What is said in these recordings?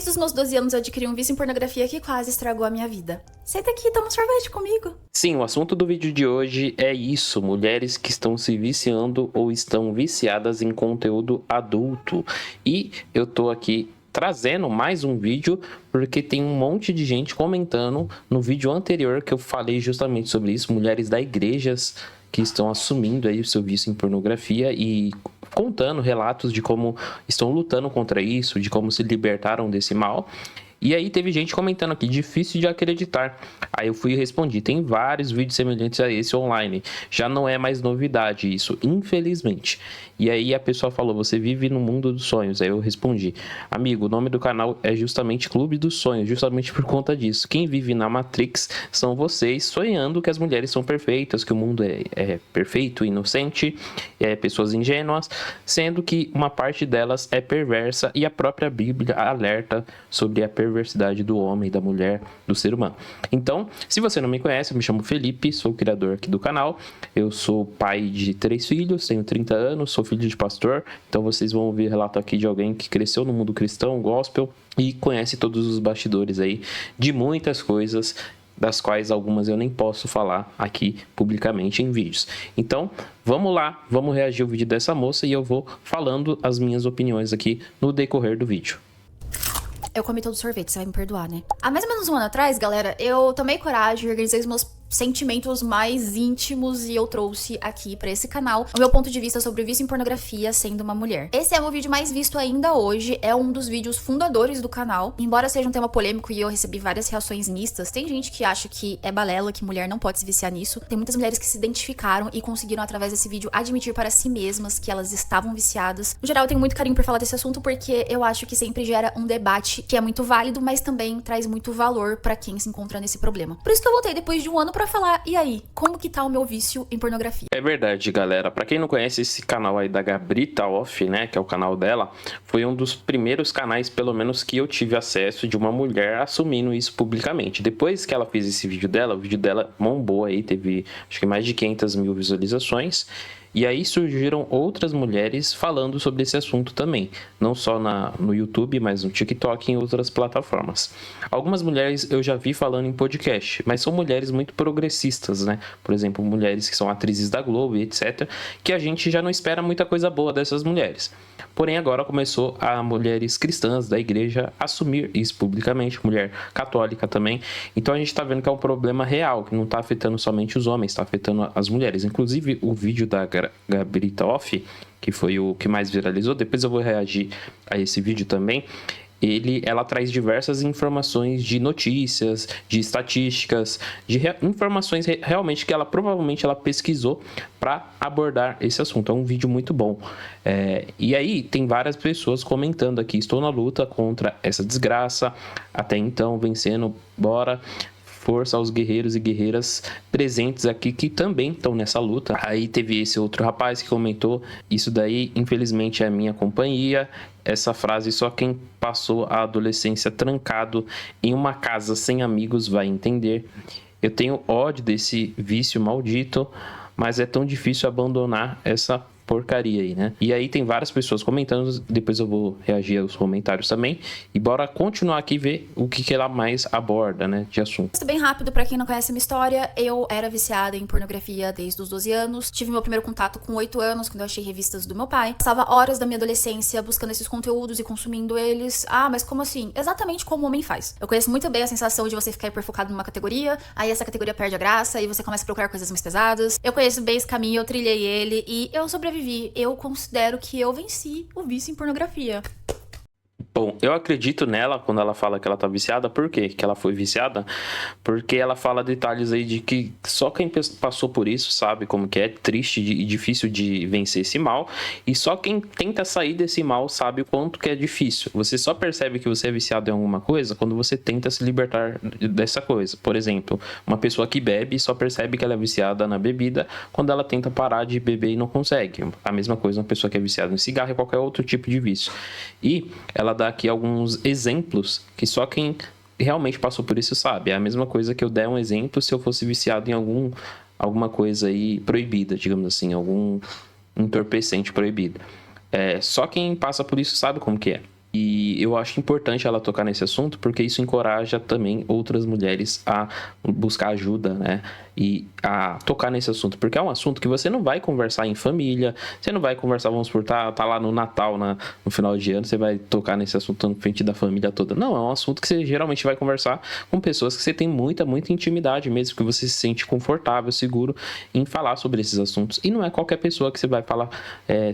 Desde os meus 12 anos eu adquiri um vício em pornografia que quase estragou a minha vida. Senta aqui, toma um sorvete comigo. Sim, o assunto do vídeo de hoje é isso, mulheres que estão se viciando ou estão viciadas em conteúdo adulto. E eu tô aqui trazendo mais um vídeo porque tem um monte de gente comentando no vídeo anterior que eu falei justamente sobre isso, mulheres da igrejas que estão assumindo aí o seu vício em pornografia e contando relatos de como estão lutando contra isso, de como se libertaram desse mal. E aí teve gente comentando aqui, difícil de acreditar. Aí eu fui e respondi, tem vários vídeos semelhantes a esse online. Já não é mais novidade isso, infelizmente. E aí a pessoa falou, você vive no mundo dos sonhos. Aí eu respondi, amigo, o nome do canal é justamente Clube dos Sonhos, justamente por conta disso. Quem vive na Matrix são vocês sonhando que as mulheres são perfeitas, que o mundo é perfeito, inocente, pessoas ingênuas, sendo que uma parte delas é perversa e a própria Bíblia alerta sobre a perversidade do homem, da mulher, do ser humano. Então, se você não me conhece, eu me chamo Felipe, sou o criador aqui do canal, eu sou pai de 3 filhos, tenho 30 anos, sou filho de pastor, então vocês vão ouvir relato aqui de alguém que cresceu no mundo cristão, gospel, e conhece todos os bastidores aí de muitas coisas, das quais algumas eu nem posso falar aqui publicamente em vídeos. Então, vamos lá, vamos reagir ao vídeo dessa moça e eu vou falando as minhas opiniões aqui no decorrer do vídeo. Eu comi todo o sorvete, você vai me perdoar, né? Há mais ou menos um ano atrás, galera, eu tomei coragem e organizei os meus sentimentos mais íntimos e eu trouxe aqui pra esse canal o meu ponto de vista sobre o vício em pornografia sendo uma mulher. Esse é o meu vídeo mais visto ainda hoje, é um dos vídeos fundadores do canal. Embora seja um tema polêmico e eu recebi várias reações mistas, tem gente que acha que é balela, que mulher não pode se viciar nisso. Tem muitas mulheres que se identificaram e conseguiram através desse vídeo admitir para si mesmas que elas estavam viciadas. No geral, eu tenho muito carinho por falar desse assunto porque eu acho que sempre gera um debate que é muito válido, mas também traz muito valor pra quem se encontra nesse problema. Por isso que eu voltei depois de um ano pra falar, e aí, como que tá o meu vício em pornografia? É verdade, galera. Pra quem não conhece esse canal aí da Gabrita Off, né, que é o canal dela, foi um dos primeiros canais, pelo menos, que eu tive acesso de uma mulher assumindo isso publicamente. Depois que ela fez esse vídeo dela, o vídeo dela bombou aí, teve acho que mais de 500 mil visualizações. E aí surgiram outras mulheres falando sobre esse assunto também, não só no YouTube, mas no TikTok e em outras plataformas. Algumas mulheres eu já vi falando em podcast, mas são mulheres muito progressistas, né? Por exemplo, mulheres que são atrizes da Globo e etc, que a gente já não espera muita coisa boa dessas mulheres. Porém, agora começou a mulheres cristãs da igreja assumir isso publicamente, mulher católica também. Então a gente tá vendo que é um problema real, que não tá afetando somente os homens, tá afetando as mulheres. Inclusive, o vídeo da Gabrita Off, que foi o que mais viralizou, depois eu vou reagir a esse vídeo também. Ela traz diversas informações de notícias, de estatísticas, de informações realmente que ela provavelmente pesquisou para abordar esse assunto. É um vídeo muito bom. E aí tem várias pessoas comentando aqui, estou na luta contra essa desgraça, até então vencendo, bora. Força aos guerreiros e guerreiras presentes aqui que também estão nessa luta. Aí teve esse outro rapaz que comentou, isso daí infelizmente é a minha companhia. Essa frase só quem passou a adolescência trancado em uma casa sem amigos vai entender. Eu tenho ódio desse vício maldito, mas é tão difícil abandonar essa porcaria aí, né? E aí tem várias pessoas comentando, depois eu vou reagir aos comentários também, e bora continuar aqui e ver o que ela mais aborda, né, de assunto. Bem rápido, pra quem não conhece a minha história, eu era viciada em pornografia desde os 12 anos, tive meu primeiro contato com 8 anos, quando eu achei revistas do meu pai, passava horas da minha adolescência buscando esses conteúdos e consumindo eles. Ah, mas como assim? Exatamente como o homem faz. Eu conheço muito bem a sensação de você ficar hiperfocado numa categoria, aí essa categoria perde a graça, e você começa a procurar coisas mais pesadas. Eu conheço bem esse caminho, eu trilhei ele, e eu sobrevivi. Eu considero que eu venci o vício em pornografia. Bom, eu acredito nela quando ela fala que ela tá viciada. Por quê que ela foi viciada? Porque ela fala detalhes aí de que só quem passou por isso sabe como que é triste e difícil de vencer esse mal. E só quem tenta sair desse mal sabe o quanto que é difícil. Você só percebe que você é viciado em alguma coisa quando você tenta se libertar dessa coisa. Por exemplo, uma pessoa que bebe só percebe que ela é viciada na bebida quando ela tenta parar de beber e não consegue. A mesma coisa uma pessoa que é viciada em cigarro e qualquer outro tipo de vício. E ela dá aqui alguns exemplos que só quem realmente passou por isso sabe. É a mesma coisa que eu der um exemplo se eu fosse viciado em alguma coisa aí proibida, digamos assim, algum entorpecente proibido. Só quem passa por isso sabe como que é. E eu acho importante ela tocar nesse assunto, porque isso encoraja também outras mulheres a buscar ajuda, né? E a tocar nesse assunto, porque é um assunto que você não vai conversar em família, você não vai conversar, vamos por tá lá no Natal, no final de ano, você vai tocar nesse assunto na frente da família toda. Não, é um assunto que você geralmente vai conversar com pessoas que você tem muita intimidade mesmo, que você se sente confortável, seguro em falar sobre esses assuntos. E não é qualquer pessoa que você vai falar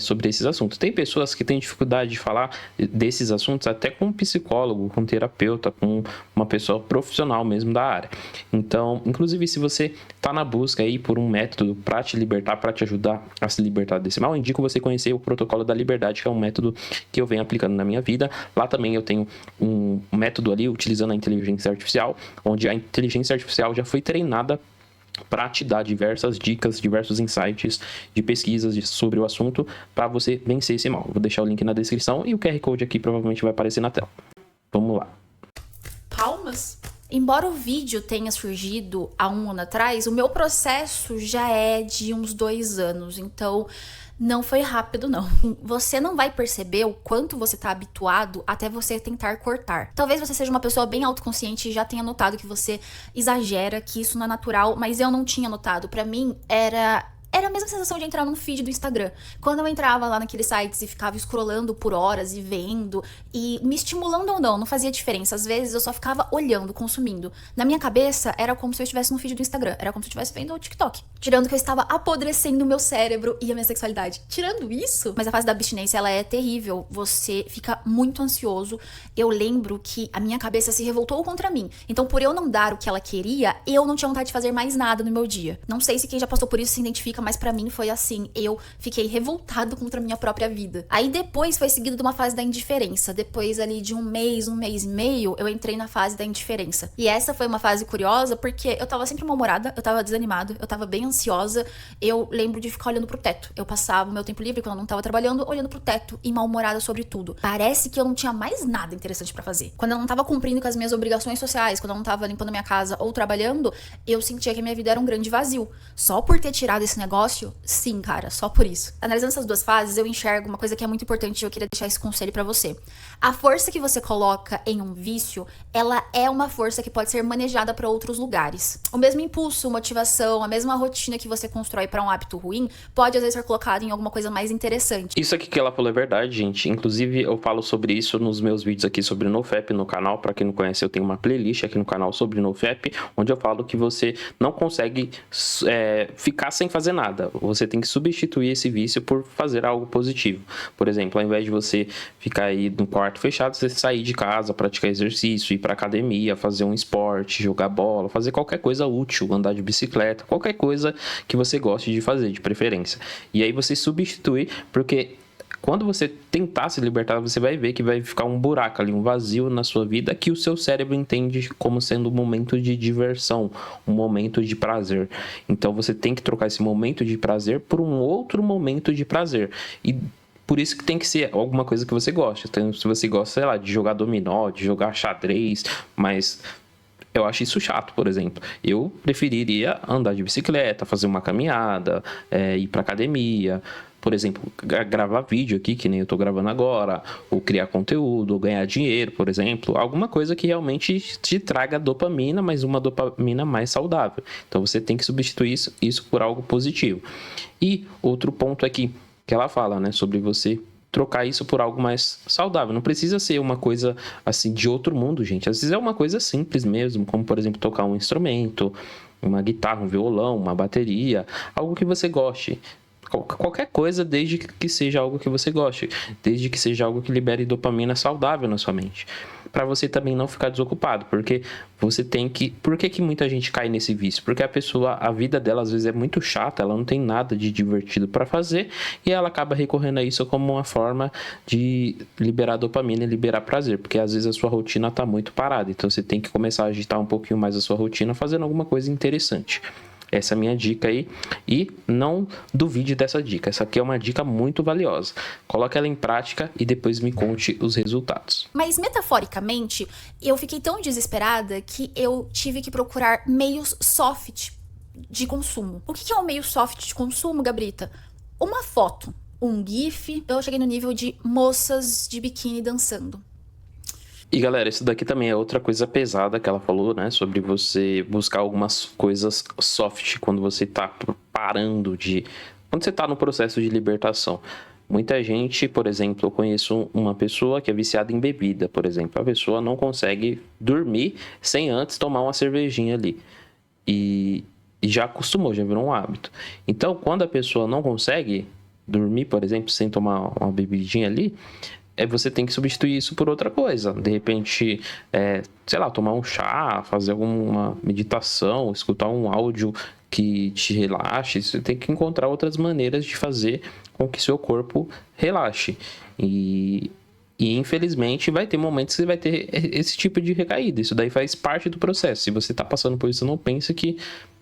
sobre esses assuntos. Tem pessoas que têm dificuldade de falar desses assuntos até com um psicólogo, com um terapeuta, com uma pessoa profissional mesmo da área. Então, inclusive, se você está na busca aí por um método para te libertar, para te ajudar a se libertar desse mal, eu indico você conhecer o Protocolo da Liberdade, que é um método que eu venho aplicando na minha vida. Lá também eu tenho um método ali utilizando a inteligência artificial, onde a inteligência artificial já foi treinada para te dar diversas dicas, diversos insights de pesquisas sobre o assunto para você vencer esse mal. Vou deixar o link na descrição e o QR Code aqui provavelmente vai aparecer na tela. Vamos lá. Palmas? Embora o vídeo tenha surgido há 1 ano atrás, o meu processo já é de uns 2 anos, então não foi rápido, não. Você não vai perceber o quanto você tá habituado até você tentar cortar. Talvez você seja uma pessoa bem autoconsciente e já tenha notado que você exagera, que isso não é natural, mas eu não tinha notado. Pra mim, era a mesma sensação de entrar num feed do Instagram. Quando eu entrava lá naqueles sites e ficava scrollando por horas e vendo, e me estimulando ou não fazia diferença. Às vezes eu só ficava olhando, consumindo. Na minha cabeça, era como se eu estivesse no feed do Instagram. Era como se eu estivesse vendo o TikTok. Tirando que eu estava apodrecendo o meu cérebro e a minha sexualidade. Tirando isso, mas a fase da abstinência, ela é terrível. Você fica muito ansioso. Eu lembro que a minha cabeça se revoltou contra mim. Então, por eu não dar o que ela queria, eu não tinha vontade de fazer mais nada no meu dia. Não sei se quem já passou por isso se identifica, mas pra mim foi assim, eu fiquei revoltado contra a minha própria vida. Aí depois foi seguido de uma fase da indiferença. Depois ali de um mês e meio, eu entrei na fase da indiferença. E essa foi uma fase curiosa porque eu tava sempre mal-humorada, eu tava desanimada, eu tava bem ansiosa. Eu lembro de ficar olhando pro teto. Eu passava o meu tempo livre quando eu não tava trabalhando, olhando pro teto e mal-humorada sobre tudo. Parece que eu não tinha mais nada interessante pra fazer. Quando eu não tava cumprindo com as minhas obrigações sociais, quando eu não tava limpando a minha casa ou trabalhando, eu sentia que a minha vida era um grande vazio. Só por ter tirado esse negócio, sim, cara, só por isso. Analisando essas duas fases, eu enxergo uma coisa que é muito importante e eu queria deixar esse conselho pra você. A força que você coloca em um vício, ela é uma força que pode ser manejada pra outros lugares. O mesmo impulso, motivação, a mesma rotina que você constrói pra um hábito ruim, pode às vezes ser colocado em alguma coisa mais interessante. Isso aqui que ela falou é verdade, gente. Inclusive, eu falo sobre isso nos meus vídeos aqui sobre NoFap no canal. Pra quem não conhece, eu tenho uma playlist aqui no canal sobre NoFap, onde eu falo que você não consegue ficar sem fazer nada. Você tem que substituir esse vício por fazer algo positivo. Por exemplo, ao invés de você ficar aí no quarto fechado, você sair de casa, praticar exercício, ir pra academia, fazer um esporte, jogar bola, fazer qualquer coisa útil, andar de bicicleta, qualquer coisa que você goste de fazer, de preferência. E aí você substitui, porque quando você tentar se libertar, você vai ver que vai ficar um buraco ali, um vazio na sua vida que o seu cérebro entende como sendo um momento de diversão, um momento de prazer. Então você tem que trocar esse momento de prazer por um outro momento de prazer. E por isso que tem que ser alguma coisa que você gosta. Então, se você gosta, sei lá, de jogar dominó, de jogar xadrez, mas eu acho isso chato, por exemplo. Eu preferiria andar de bicicleta, fazer uma caminhada, ir pra academia. Por exemplo, gravar vídeo aqui, que nem eu tô gravando agora, ou criar conteúdo, ou ganhar dinheiro, por exemplo. Alguma coisa que realmente te traga dopamina, mas uma dopamina mais saudável. Então você tem que substituir isso por algo positivo. E outro ponto aqui que ela fala, né, sobre você trocar isso por algo mais saudável. Não precisa ser uma coisa assim de outro mundo, gente. Às vezes é uma coisa simples mesmo, como por exemplo tocar um instrumento, uma guitarra, um violão, uma bateria, algo que você goste. Qualquer coisa, desde que seja algo que você goste, desde que seja algo que libere dopamina saudável na sua mente, para você também não ficar desocupado, porque você tem que... Por que muita gente cai nesse vício? Porque a vida dela às vezes é muito chata, ela não tem nada de divertido para fazer e ela acaba recorrendo a isso como uma forma de liberar dopamina e liberar prazer, porque às vezes a sua rotina tá muito parada, então você tem que começar a agitar um pouquinho mais a sua rotina fazendo alguma coisa interessante. Essa é a minha dica aí, e não duvide dessa dica. Essa aqui é uma dica muito valiosa. Coloque ela em prática e depois me conte os resultados. Mas metaforicamente, eu fiquei tão desesperada que eu tive que procurar meios soft de consumo. O que é um meio soft de consumo, Gabrita? Uma foto, um GIF. Eu cheguei no nível de moças de biquíni dançando. E galera, isso daqui também é outra coisa pesada que ela falou, né? Sobre você buscar algumas coisas soft quando você tá parando de. Quando você tá no processo de libertação. Muita gente, por exemplo, eu conheço uma pessoa que é viciada em bebida, por exemplo. A pessoa não consegue dormir sem antes tomar uma cervejinha ali. E já acostumou, já virou um hábito. Então, quando a pessoa não consegue dormir, por exemplo, sem tomar uma bebidinha ali, você tem que substituir isso por outra coisa. De repente, sei lá, tomar um chá, fazer alguma meditação, escutar um áudio que te relaxe. Você tem que encontrar outras maneiras de fazer com que seu corpo relaxe. E infelizmente vai ter momentos que você vai ter esse tipo de recaída. Isso daí faz parte do processo. Se você está passando por isso, não pense que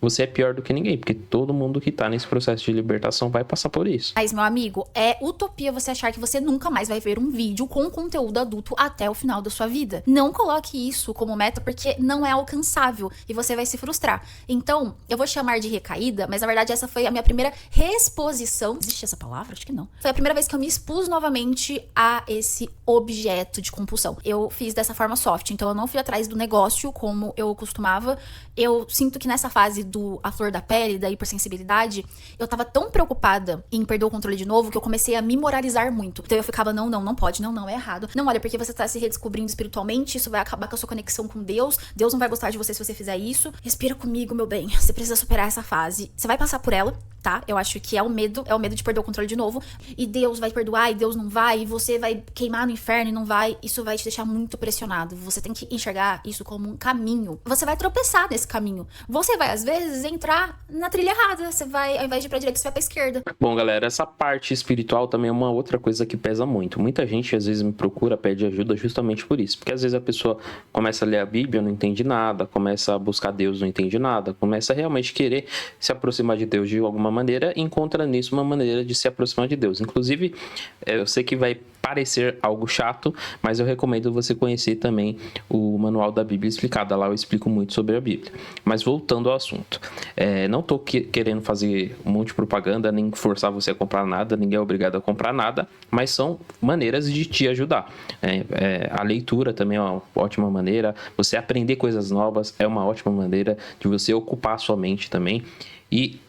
você é pior do que ninguém, porque todo mundo que tá nesse processo de libertação vai passar por isso. Mas, meu amigo, é utopia você achar que você nunca mais vai ver um vídeo com conteúdo adulto até o final da sua vida. Não coloque isso como meta, porque não é alcançável e você vai se frustrar. Então, eu vou chamar de recaída, mas na verdade essa foi a minha primeira reexposição. Existe essa palavra? Acho que não. Foi a primeira vez que eu me expus novamente a esse objeto de compulsão. Eu fiz dessa forma soft, então eu não fui atrás do negócio como eu costumava. Eu sinto que nessa fase a flor da pele, da hipersensibilidade, eu tava tão preocupada em perder o controle de novo que eu comecei a me moralizar muito. Então eu ficava, não pode, não, é errado. Não, olha, porque você tá se redescobrindo espiritualmente, isso vai acabar com a sua conexão com Deus, Deus não vai gostar de você se você fizer isso. Respira comigo, meu bem, você precisa superar essa fase. Você vai passar por ela, tá? Eu acho que é o medo de perder o controle de novo. E Deus vai perdoar e Deus não vai, e você vai queimar no inferno e não vai. Isso vai te deixar muito pressionado. Você tem que enxergar isso como um caminho. Você vai tropeçar nesse caminho. Você vai, às vezes, entrar na trilha errada. Você vai, ao invés de ir pra direita, você vai pra esquerda. Bom, galera, essa parte espiritual também é uma outra coisa que pesa muito. Muita gente, às vezes, me procura, pede ajuda justamente por isso. Porque, às vezes, a pessoa começa a ler a Bíblia, não entende nada, começa a buscar Deus, não entende nada, começa a realmente querer se aproximar de Deus de alguma maneira e encontra nisso uma maneira de se aproximar de Deus. Inclusive, eu sei que vai parecer algo chato, mas eu recomendo você conhecer também o Manual da Bíblia Explicada. Lá eu explico muito sobre a Bíblia. Mas voltando ao assunto, não estou querendo fazer um monte de propaganda, nem forçar você a comprar nada, ninguém é obrigado a comprar nada, mas são maneiras de te ajudar. A leitura também é uma ótima maneira, você aprender coisas novas é uma ótima maneira de você ocupar a sua mente também. E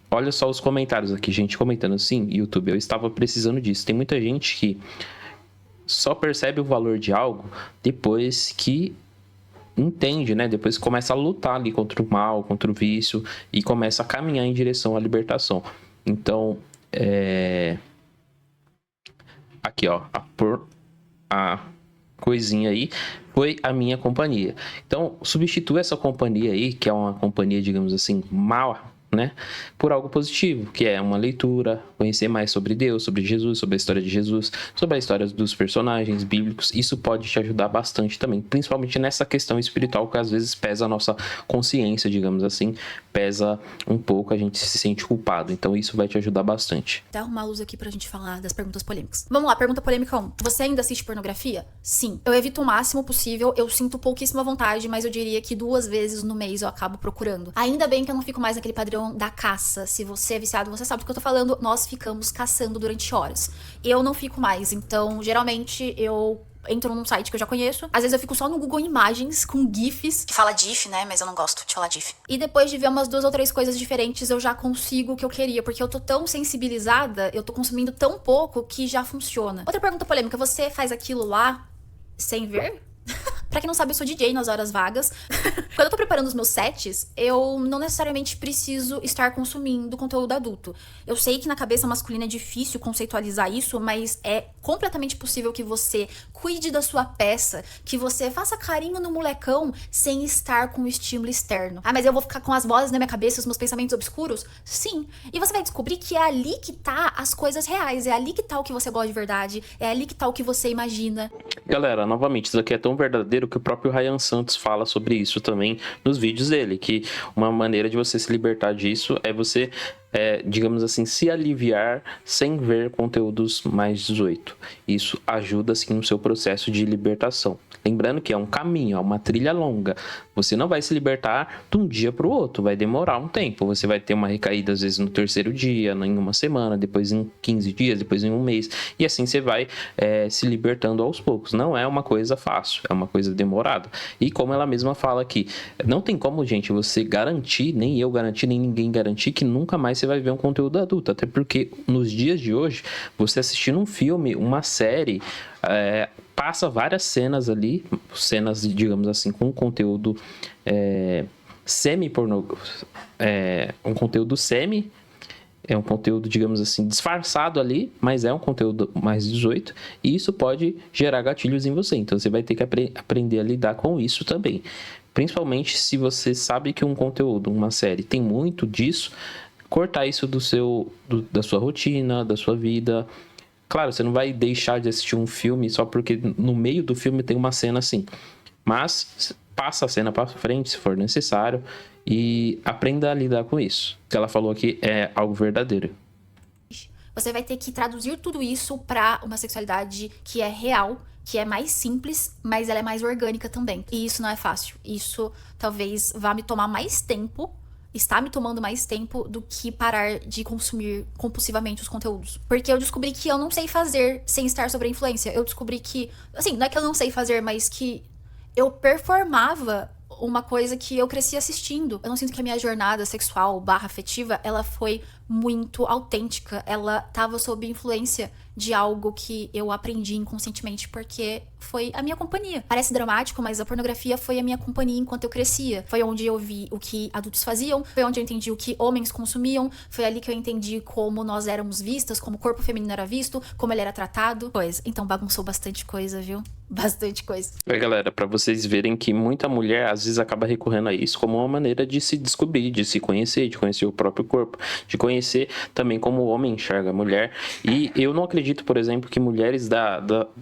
olha só os comentários aqui, gente comentando assim, YouTube, eu estava precisando disso. Tem muita gente que só percebe o valor de algo depois que entende, né? Depois que começa a lutar ali contra o mal, contra o vício e começa a caminhar em direção à libertação. Então, aqui, ó, a coisinha aí foi a minha companhia. Então, substitua essa companhia aí, que é uma companhia, digamos assim, má, né, por algo positivo, que é uma leitura, conhecer mais sobre Deus, sobre Jesus, sobre a história de Jesus, sobre a história dos personagens bíblicos. Isso pode te ajudar bastante também, principalmente nessa questão espiritual que às vezes pesa a nossa consciência, digamos assim, pesa um pouco, a gente se sente culpado. Então isso vai te ajudar bastante. Até arrumar a luz aqui pra gente falar das perguntas polêmicas. Vamos lá, pergunta polêmica 1. Você ainda assiste pornografia? Sim. Eu evito o máximo possível, eu sinto pouquíssima vontade, mas eu diria que 2 vezes no mês eu acabo procurando. Ainda bem que eu não fico mais naquele padrão da caça. Se você é viciado, você sabe do que eu tô falando. Nós ficamos caçando durante horas. Eu não fico mais. Então, geralmente, eu entro num site que eu já conheço. Às vezes eu fico só no Google Imagens com GIFs. Que fala GIF, né? Mas eu não gosto de falar GIF. E depois de ver umas 2 ou 3 coisas diferentes, eu já consigo o que eu queria. Porque eu tô tão sensibilizada, eu tô consumindo tão pouco que já funciona. Outra pergunta polêmica. Você faz aquilo lá sem ver? Pra quem não sabe, eu sou DJ nas horas vagas. Quando eu tô preparando os meus sets, eu não necessariamente preciso estar consumindo conteúdo adulto. Eu sei que na cabeça masculina é difícil conceitualizar isso, mas é completamente possível que você cuide da sua peça, que você faça carinho no molecão sem estar com o estímulo externo. Ah, mas eu vou ficar com as vozes na minha cabeça, os meus pensamentos obscuros? Sim. E você vai descobrir que é ali que tá as coisas reais, é ali que tá o que você gosta de verdade, é ali que tá o que você imagina. Galera, novamente, isso aqui é tão verdadeiro que o próprio Ryan Santos fala sobre isso também nos vídeos dele, que uma maneira de você se libertar disso é você digamos assim, se aliviar sem ver conteúdos mais 18. Isso ajuda, sim, no seu processo de libertação. Lembrando que é um caminho, é uma trilha longa. Você não vai se libertar de um dia para o outro, vai demorar um tempo. Você vai ter uma recaída, às vezes, no terceiro dia, em uma semana, depois em 15 dias, depois em um mês. E assim você vai se libertando aos poucos. Não é uma coisa fácil, é uma coisa demorada. E como ela mesma fala aqui, não tem como, gente, você garantir, nem eu garantir, nem ninguém garantir que nunca mais você vai ver um conteúdo adulto. Até porque nos dias de hoje, você assistindo um filme, uma série, passa várias cenas ali, cenas, digamos assim, com conteúdo semi-pornográfico, um conteúdo é um conteúdo, digamos assim, disfarçado ali, mas é um conteúdo mais 18, e isso pode gerar gatilhos em você. Então você vai ter que aprender a lidar com isso também. Principalmente se você sabe que um conteúdo, uma série, tem muito disso, cortar isso da sua rotina, da sua vida. Claro, você não vai deixar de assistir um filme só porque no meio do filme tem uma cena assim. Mas passa a cena para frente, se for necessário, e aprenda a lidar com isso. O que ela falou aqui é algo verdadeiro. Você vai ter que traduzir tudo isso pra uma sexualidade que é real, que é mais simples, mas ela é mais orgânica também. E isso não é fácil. Isso talvez vá me tomar mais tempo, está me tomando mais tempo do que parar de consumir compulsivamente os conteúdos. Porque eu descobri que eu não sei fazer sem estar sob a influência. Eu descobri que, assim, não é que eu não sei fazer, mas que eu performava uma coisa que eu cresci assistindo. Eu não sinto que a minha jornada sexual / afetiva, ela foi muito autêntica. Ela tava sob influência de algo que eu aprendi inconscientemente, porque foi a minha companhia. Parece dramático, mas a pornografia foi a minha companhia enquanto eu crescia. Foi onde eu vi o que adultos faziam, foi onde eu entendi o que homens consumiam, foi ali que eu entendi como nós éramos vistas, como o corpo feminino era visto, como ele era tratado. Pois, então bagunçou bastante coisa, viu? Bastante coisa. Galera, para vocês verem que muita mulher às vezes acaba recorrendo a isso como uma maneira de se descobrir, de se conhecer, de conhecer o próprio corpo, de conhecer também como o homem enxerga a mulher. E eu não acredito, por exemplo, que mulheres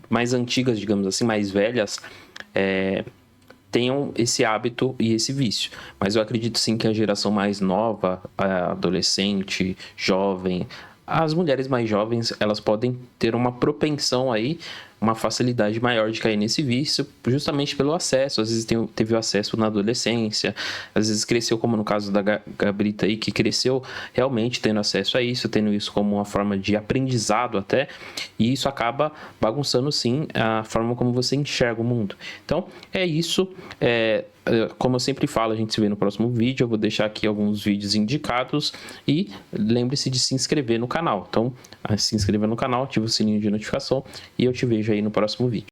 mais antigas, digamos assim, mais velhas, tenham esse hábito e esse vício. Mas eu acredito sim que a geração mais nova, adolescente, jovem, as mulheres mais jovens, elas podem ter uma propensão aí, uma facilidade maior de cair nesse vício, justamente pelo acesso. Às vezes teve o acesso na adolescência, às vezes cresceu, como no caso da Gabrita aí, que cresceu realmente tendo acesso a isso, tendo isso como uma forma de aprendizado até, e isso acaba bagunçando sim a forma como você enxerga o mundo. Então, é isso. Como eu sempre falo, a gente se vê no próximo vídeo. Eu vou deixar aqui alguns vídeos indicados e lembre-se de se inscrever no canal. Então, se inscreva no canal, ative o sininho de notificação e eu te vejo aí no próximo vídeo.